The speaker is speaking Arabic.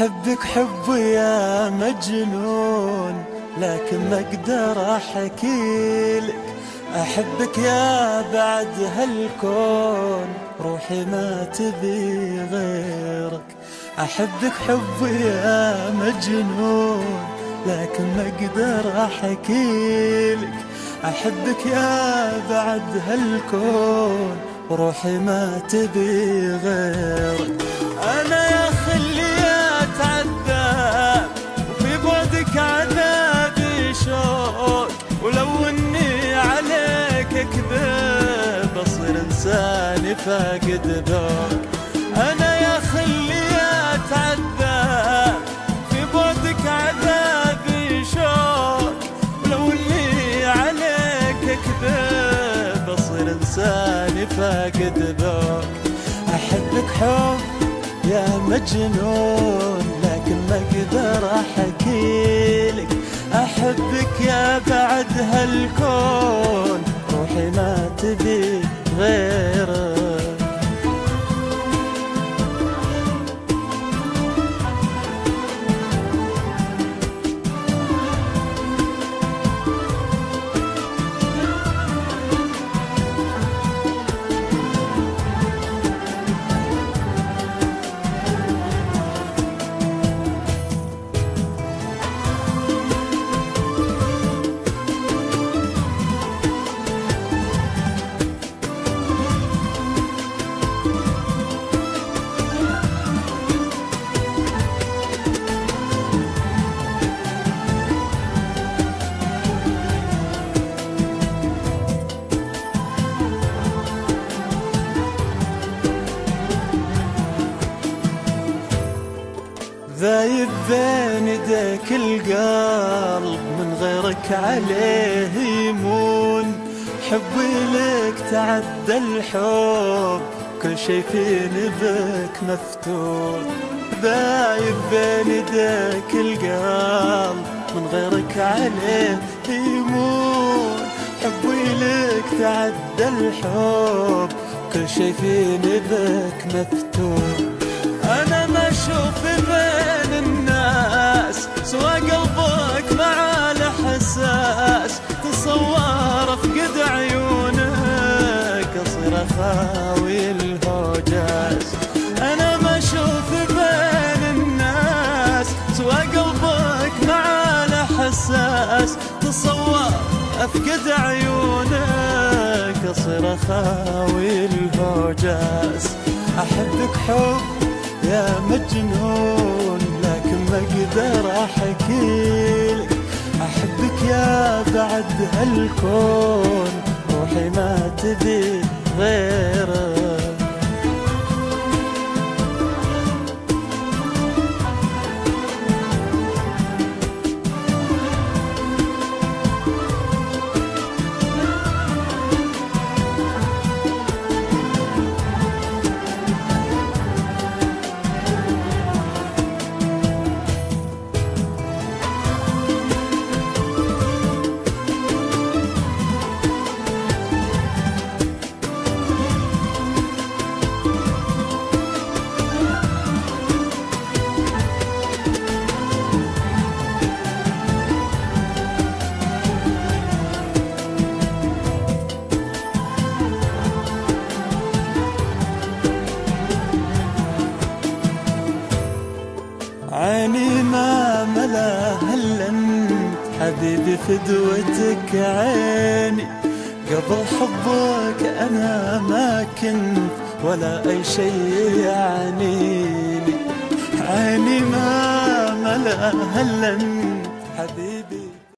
أحبك حب يا مجنون، لكن ما أقدر أحكيلك. أحبك يا بعد هالكون، روحي ما تبي غيرك. أحبك حب يا مجنون، لكن ما أقدر أحكيلك. أحبك يا بعد هالكون، روحي ما تبي غيرك. أنا يا خلي أتعذب، وفي بعدك عذابي شوق. ولو إني عليك أكذب، أصير إنساني فاقد ذوق. أنا يا خلي أتعذب، في بعدك عذابي شوق. ولو إني عليك أكذب، أصير إنساني فاقد ذوق. أحبك حب يا مجنون، لكن ما أقدر أحكيلك. أحبك يا بعد هالكون، روحي ما تبي غيرك. ذايب بين يديك القلب، من غيرك عليه يمون. حبي لك تعدى الحب، كل شي فيني بك مفتون. ذايب بين يديك القلب، من غيرك عليه يمون. حبي لك تعدى الحب، كل شي فيني بك مفتون. أنا ما أشوف بين الناس سوى قلبك مع الإحساس. تصور أفقد عيونك، أصير أخاوي الهوجاس. أنا ما أشوف بين الناس سوى قلبك مع الإحساس. تصور أفقد عيونك، أصير أخاوي الهوجاس. أحبك حب يا مجنون، لكن ما أقدر أحكيلك. أحبك يا بعد هالكون، روحي ما تبي غيرك. عيني ما ملاها الا انت حبيبي، فدوتك عيني. قبل حبك انا ما كنت ولا اي شيء يعنيني. عيني ما ملاها الا انت حبيبي.